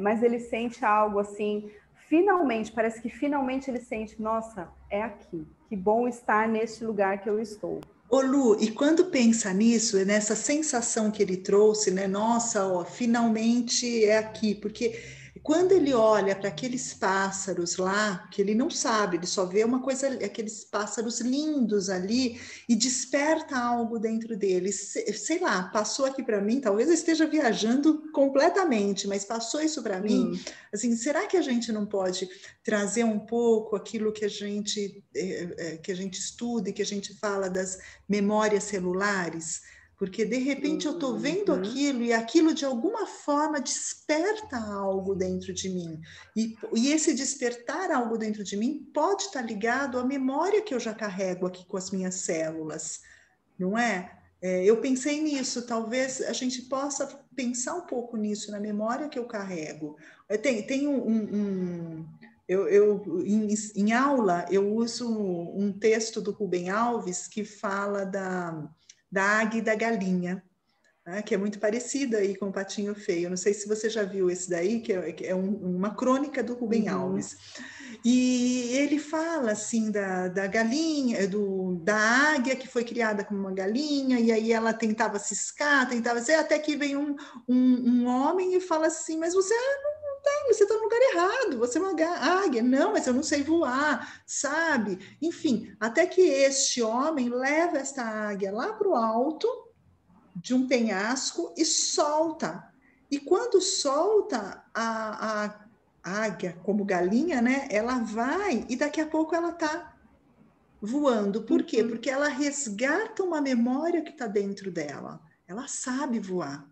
Mas ele sente algo assim, finalmente, parece que finalmente ele sente, nossa, é aqui, que bom estar neste lugar que eu estou. Ô Lu, e quando pensa nisso, nessa sensação que ele trouxe, né? Nossa, ó, finalmente é aqui, porque quando ele olha para aqueles pássaros lá, que ele não sabe, ele só vê uma coisa, aqueles pássaros lindos ali, e desperta algo dentro dele. Sei lá, passou aqui para mim, talvez eu esteja viajando completamente, mas passou isso para mim. Assim, será que a gente não pode trazer um pouco aquilo que a gente estuda e que a gente fala das memórias celulares? Porque de repente eu estou vendo aquilo e aquilo de alguma forma desperta algo dentro de mim. E esse despertar algo dentro de mim pode estar ligado à memória que eu já carrego aqui com as minhas células, não é? Eu pensei nisso, talvez a gente possa pensar um pouco nisso, na memória que eu carrego. Tem em aula, eu uso um texto do Rubem Alves que fala da águia e da galinha, né, que é muito parecida aí com o Patinho Feio. Não sei se você já viu esse daí, que é uma crônica do Rubem Alves. E ele fala assim da galinha, da águia que foi criada como uma galinha, e aí ela tentava ciscar, tentava ser, até que vem um homem e fala assim, mas você está no lugar errado, você é uma águia. Não, mas eu não sei voar, sabe? Enfim, até que este homem leva esta águia lá para o alto de um penhasco e solta. E quando solta a águia como galinha, né? Ela vai e daqui a pouco ela está voando. Por quê? Porque ela resgata uma memória que está dentro dela. Ela sabe voar.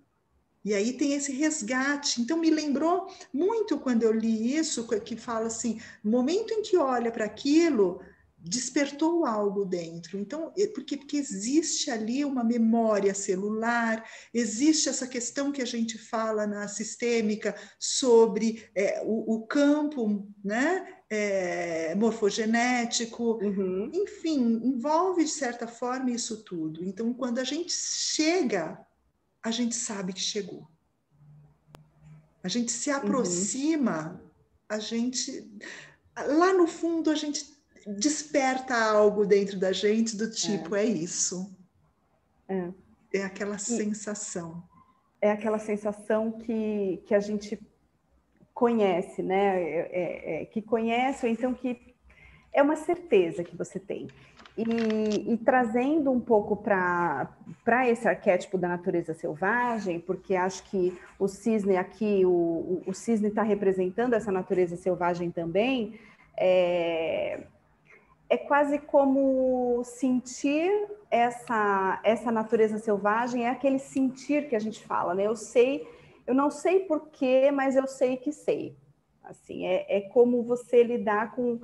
E aí tem esse resgate. Então me lembrou muito quando eu li isso, que fala assim, no momento em que olha para aquilo, despertou algo dentro. Então, porque existe ali uma memória celular, existe essa questão que a gente fala na sistêmica sobre o campo, né? Morfogenético, enfim, envolve de certa forma isso tudo. Então, quando a gente chega, a gente sabe que chegou. A gente se aproxima, a gente... Lá no fundo, a gente desperta algo dentro da gente do tipo, é isso. É aquela sensação. É aquela sensação que a gente conhece, né? Que conhece, ou então que é uma certeza que você tem. E trazendo um pouco para esse arquétipo da natureza selvagem, porque acho que o cisne aqui, o cisne está representando essa natureza selvagem também, é quase como sentir essa natureza selvagem, é aquele sentir que a gente fala, né? Eu não sei porquê, mas eu sei que sei. Assim, é como você lidar com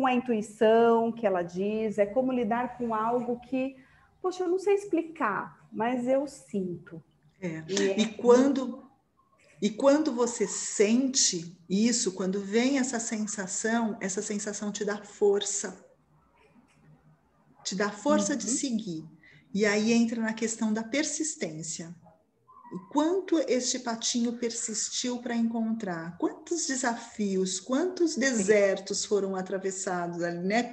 a intuição que ela diz, é como lidar com algo que, poxa, eu não sei explicar, mas eu sinto. E quando você sente isso, quando vem essa sensação te dá força. Te dá força de seguir. E aí entra na questão da persistência. O quanto este patinho persistiu para encontrar, quantos desafios, quantos desertos foram atravessados ali, né?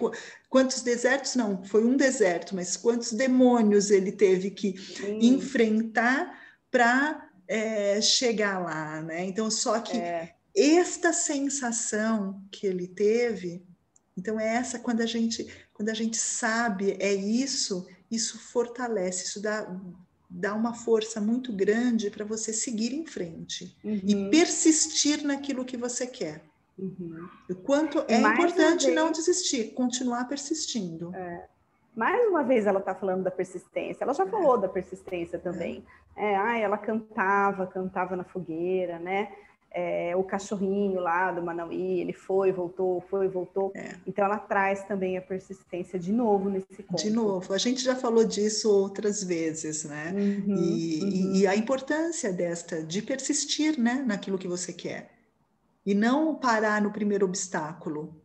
Quantos desertos, não, foi um deserto, mas quantos demônios ele teve que enfrentar para chegar lá, né? Então, só que esta sensação que ele teve, então é essa, quando a gente sabe, isso fortalece, isso dá dá uma força muito grande para você seguir em frente e Uhum. persistir naquilo que você quer. Uhum. O quanto E é mais uma importante não vez, desistir, continuar persistindo. mais uma vez ela está falando da persistência. Ela já falou da persistência também. Ela cantava na fogueira, né? O cachorrinho lá do Manauí, ele foi, voltou. Então ela traz também a persistência de novo nesse conto. De novo, a gente já falou disso outras vezes, né? E a importância de persistir, né, naquilo que você quer. E não parar no primeiro obstáculo.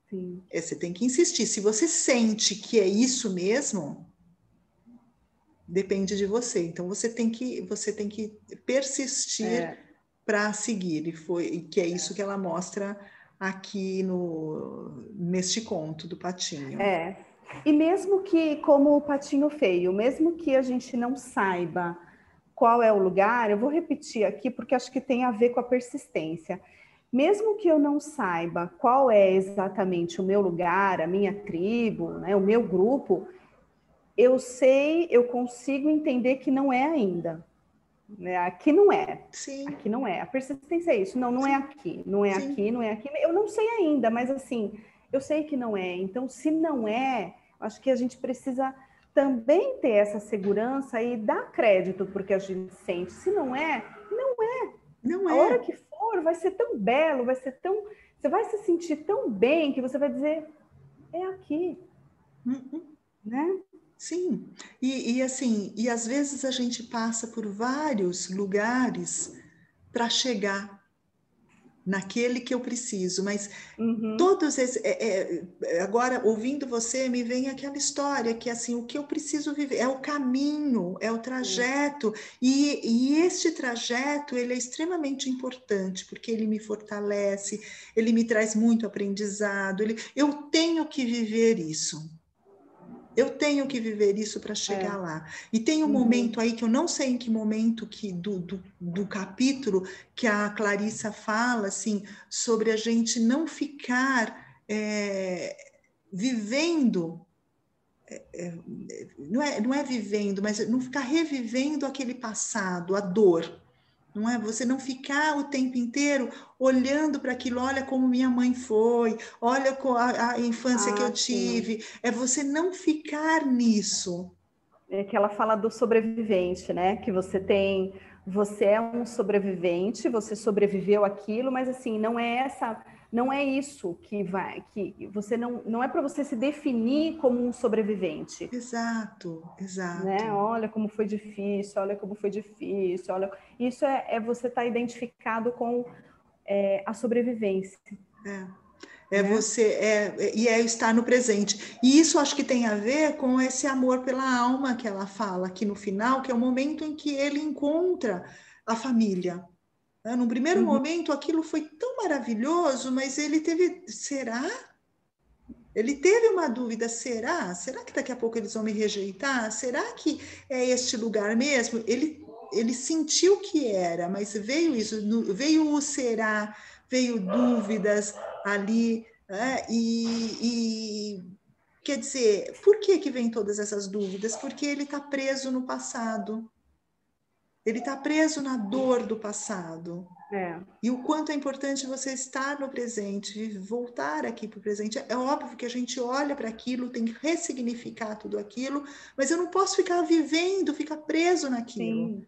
Sim. Você tem que insistir. Se você sente que é isso mesmo, depende de você. Então você tem que persistir para seguir. Que é isso que ela mostra aqui neste conto do Patinho. E mesmo que, como o Patinho Feio, mesmo que a gente não saiba qual é o lugar, eu vou repetir aqui porque acho que tem a ver com a persistência. Mesmo que eu não saiba qual é exatamente o meu lugar, a minha tribo, né, o meu grupo, eu consigo entender que não é ainda. Né? Aqui não é. Sim. Aqui não é. A persistência é isso. Não Sim. é aqui. Não é Sim. aqui, não é aqui. Eu não sei ainda, mas assim, eu sei que não é. Então, se não é, acho que a gente precisa também ter essa segurança e dar crédito porque a gente sente. Se não é, não é. Não é. A hora que for, vai ser tão belo, vai ser tão... Você vai se sentir tão bem que você vai dizer, é aqui. Né? Sim, e assim, e às vezes a gente passa por vários lugares para chegar naquele que eu preciso, mas todos esses, agora ouvindo você me vem aquela história que assim, o que eu preciso viver é o caminho, é o trajeto, e este trajeto ele é extremamente importante porque ele me fortalece, ele me traz muito aprendizado, eu tenho que viver isso. Eu tenho que viver isso para chegar lá. E tem um momento aí que eu não sei em que momento do capítulo que a Clarissa fala assim, sobre a gente não ficar vivendo, não é vivendo, mas não ficar revivendo aquele passado, a dor. Não é? Você não ficar o tempo inteiro olhando para aquilo, olha como minha mãe foi, olha a infância que eu tive. Sim. É você não ficar nisso. É que ela fala do sobrevivente, né? Que você é um sobrevivente, você sobreviveu àquilo, mas assim, não é isso que você não é para você se definir como um sobrevivente. Exato. Né? Olha como foi difícil, olha. Isso é você estar identificado com a sobrevivência. É estar no presente. E isso acho que tem a ver com esse amor pela alma que ela fala aqui no final, que é o momento em que ele encontra a família. No primeiro momento, aquilo foi tão maravilhoso, mas ele teve... Será? Ele teve uma dúvida, será? Será que daqui a pouco eles vão me rejeitar? Será que é este lugar mesmo? Ele sentiu que era, mas veio isso, veio o será, veio dúvidas ali, e quer dizer, por que vem todas essas dúvidas? Porque ele está preso no passado. Ele está preso na dor do passado. E o quanto é importante você estar no presente, voltar aqui para o presente. É óbvio que a gente olha para aquilo, tem que ressignificar tudo aquilo, mas eu não posso ficar vivendo, ficar preso naquilo. Sim.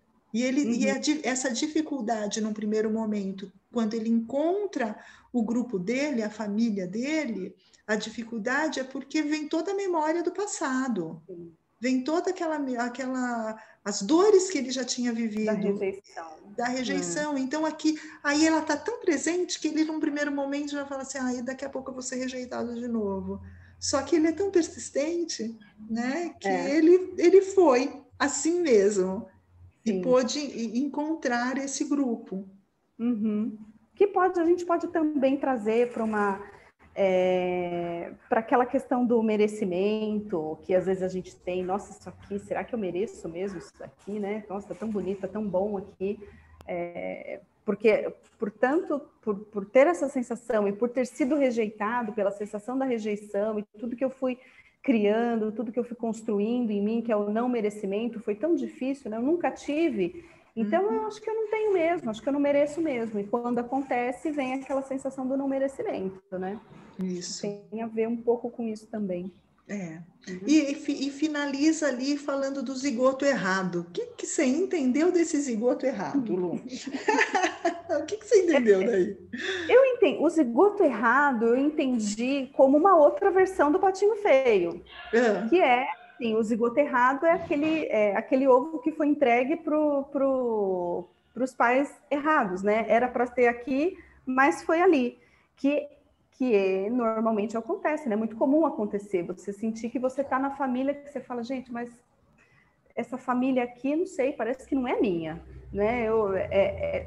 Essa dificuldade num primeiro momento, quando ele encontra o grupo dele, a família dele, a dificuldade é porque vem toda a memória do passado. Sim. Vem toda as dores que ele já tinha vivido. Da rejeição. Então, aí ela está tão presente que ele, num primeiro momento, já fala assim, daqui a pouco eu vou ser rejeitado de novo. Só que ele é tão persistente, né, que ele foi assim mesmo. Sim. E pôde encontrar esse grupo. Que a gente pode também trazer para aquela questão do merecimento, que às vezes a gente tem, nossa, isso aqui, será que eu mereço mesmo isso aqui, né? Nossa, tá tão bonito, tá tão bom aqui. Porque, portanto, por ter essa sensação e por ter sido rejeitado pela sensação da rejeição e tudo que eu fui criando, tudo que eu fui construindo em mim, que é o não merecimento, foi tão difícil, né? Eu nunca tive. Então, eu acho que eu não tenho mesmo, acho que eu não mereço mesmo. E quando acontece, vem aquela sensação do não merecimento, né? Isso. Tem a ver um pouco com isso também. É. E finaliza ali falando do zigoto errado. O que você entendeu desse zigoto errado, Lu? O que você entendeu daí? Eu entendi. O zigoto errado eu entendi como uma outra versão do patinho feio. Que é, assim, o zigoto errado é aquele ovo que foi entregue para os pais errados, né? Era para ter aqui, mas foi ali. Normalmente acontece, né? É muito comum acontecer. Você sentir que você está na família, que você fala, gente, mas essa família aqui, não sei, parece que não é minha, né?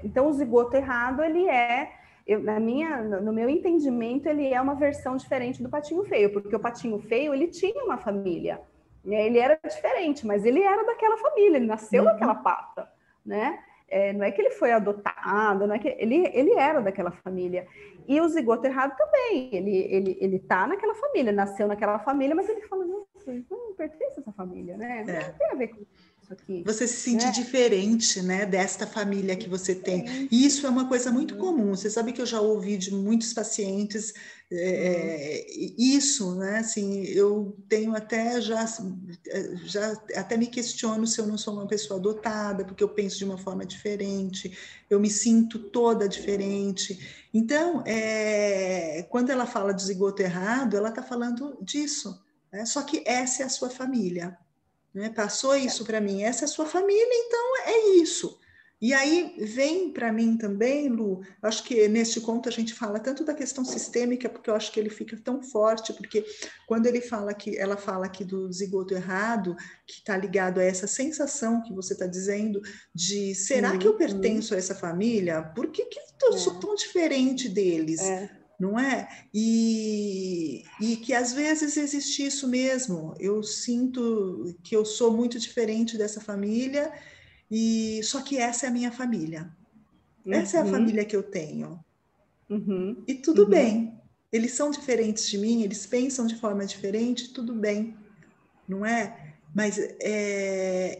Então, o zigoto errado, ele no meu entendimento, ele é uma versão diferente do patinho feio, porque o patinho feio, ele tinha uma família, né? Ele era diferente, mas ele era daquela família, ele nasceu daquela pata, né? Não é que ele foi adotado, não é que ele era daquela família. E o zigoto errado também, ele tá naquela família, nasceu naquela família, mas ele fala, nossa, não pertence a essa família, né? Não tem a ver com isso aqui. Você se sente diferente, né, desta família que você tem. E isso é uma coisa muito comum. Você sabe que eu já ouvi de muitos pacientes isso, né? Assim, eu tenho até já até me questiono se eu não sou uma pessoa adotada, porque eu penso de uma forma diferente, eu me sinto toda diferente. Então, quando ela fala de zigoto errado, ela está falando disso, né? Só que essa é a sua família. Né? Passou isso para mim, essa é a sua família, então é isso. E aí vem para mim também, Lu, acho que neste conto a gente fala tanto da questão sistêmica, porque eu acho que ele fica tão forte, porque quando ela fala aqui do zigoto errado, que está ligado a essa sensação que você está dizendo de será que eu pertenço a essa família? Por que eu sou tão diferente deles? Não é? E que às vezes existe isso mesmo. Eu sinto que eu sou muito diferente dessa família, e só que essa é a minha família. Essa é a família que eu tenho. E tudo bem. Eles são diferentes de mim, eles pensam de forma diferente, tudo bem. Não é? Mas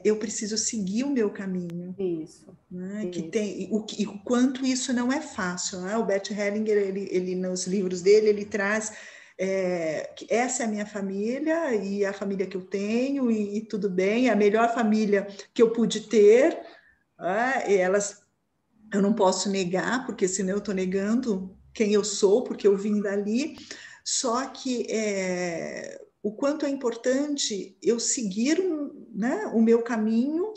eu preciso seguir o meu caminho. Isso. Né? Que tem o quanto isso não é fácil, né? O Bert Hellinger, ele nos livros dele, ele traz que essa é a minha família e a família que eu tenho e tudo bem, a melhor família que eu pude ter, e eu não posso negar, porque senão eu estou negando quem eu sou, porque eu vim dali, só que o quanto é importante eu seguir né, o meu caminho,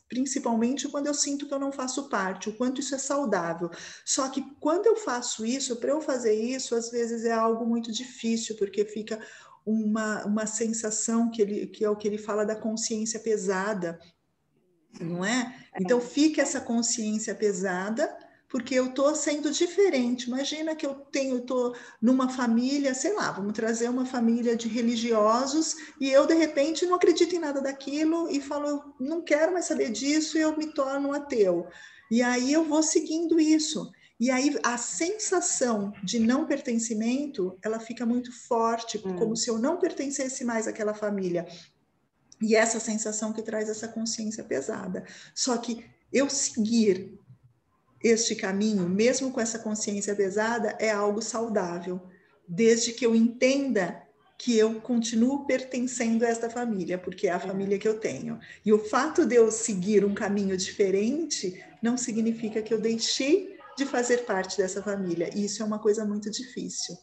principalmente quando eu sinto que eu não faço parte, o quanto isso é saudável. Só que quando eu faço isso, para eu fazer isso, às vezes é algo muito difícil, porque fica uma sensação que é o que ele fala da consciência pesada, não é? Então fica essa consciência pesada, porque eu estou sendo diferente. Imagina que eu estou numa família, sei lá, vamos trazer uma família de religiosos, e eu, de repente, não acredito em nada daquilo e falo, não quero mais saber disso, e eu me torno ateu. E aí eu vou seguindo isso. E aí a sensação de não pertencimento, ela fica muito forte, como se eu não pertencesse mais àquela família. E essa sensação que traz essa consciência pesada. Só que eu seguir este caminho, mesmo com essa consciência pesada, é algo saudável, desde que eu entenda que eu continuo pertencendo a esta família, porque é a família que eu tenho. E o fato de eu seguir um caminho diferente não significa que eu deixei de fazer parte dessa família. E isso é uma coisa muito difícil.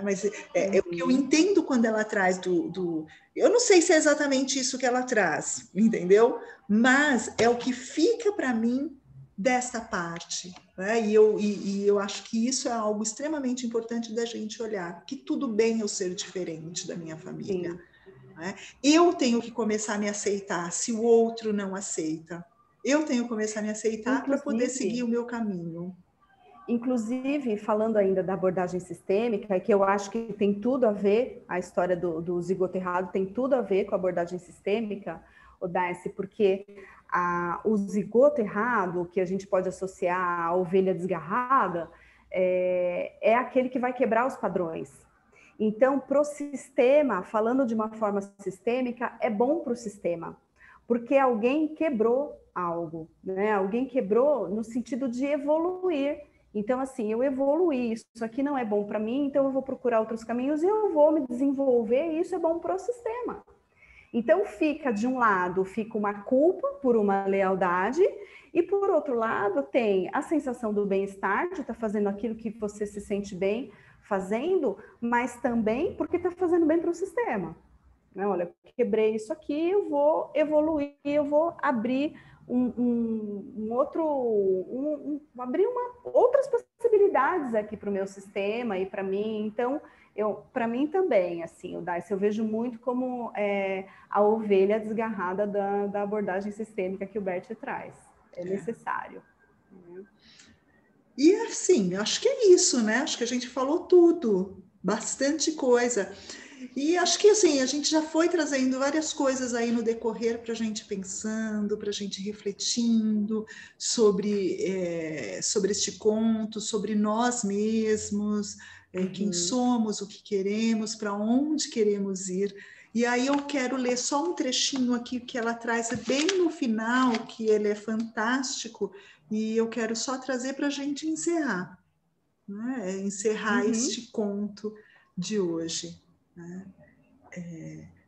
Mas é o que eu entendo quando ela traz eu não sei se é exatamente isso que ela traz, entendeu? Mas é o que fica para mim dessa parte, né? E eu acho que isso é algo extremamente importante da gente olhar, que tudo bem eu ser diferente da minha família, né? Eu tenho que começar a me aceitar se o outro não aceita. Eu tenho que começar a me aceitar para poder seguir o meu caminho. Inclusive, falando ainda da abordagem sistêmica, que eu acho que tem tudo a ver, a história do zigoto errado tem tudo a ver com a abordagem sistêmica, Odásio, porque o zigoto errado, que a gente pode associar à ovelha desgarrada, é aquele que vai quebrar os padrões. Então, para o sistema, falando de uma forma sistêmica, é bom para o sistema, porque alguém quebrou algo, né? Alguém quebrou no sentido de evoluir. Então, assim, eu evoluí, isso aqui não é bom para mim, então eu vou procurar outros caminhos e eu vou me desenvolver, e isso é bom para o sistema. Então, fica de um lado, fica uma culpa por uma lealdade, e por outro lado, tem a sensação do bem-estar, de estar fazendo aquilo que você se sente bem fazendo, mas também porque está fazendo bem para o sistema. Olha, quebrei isso aqui, eu vou evoluir, eu vou abrir abrir outras possibilidades aqui para o meu sistema e para mim. Então, para mim também, assim, o DICE eu vejo muito como a ovelha desgarrada da abordagem sistêmica que o Bert traz. É necessário. E assim, acho que é isso, né? Acho que a gente falou tudo, bastante coisa. E acho que assim, a gente já foi trazendo várias coisas aí no decorrer para a gente pensando, para a gente refletindo sobre este conto, sobre nós mesmos, quem somos, o que queremos, para onde queremos ir. E aí eu quero ler só um trechinho aqui que ela traz bem no final, que ele é fantástico, e eu quero só trazer para a gente encerrar, né? Encerrar este conto de hoje. Né?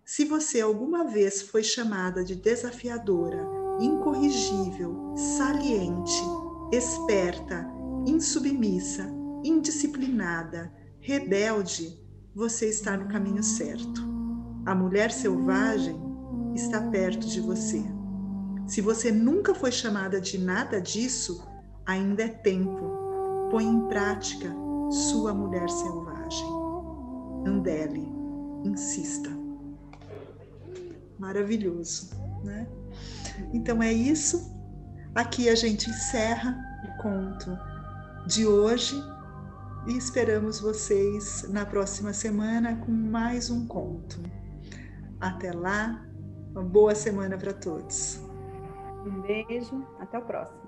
Se você alguma vez foi chamada de desafiadora, incorrigível, saliente, esperta, insubmissa, indisciplinada, rebelde, você está no caminho certo. A mulher selvagem está perto de você. Se você nunca foi chamada de nada disso, ainda é tempo. Põe em prática sua mulher selvagem. Andele, insista. Maravilhoso, né? Então é isso. Aqui a gente encerra o conto de hoje e esperamos vocês na próxima semana com mais um conto. Até lá, uma boa semana para todos. Um beijo, até o próximo.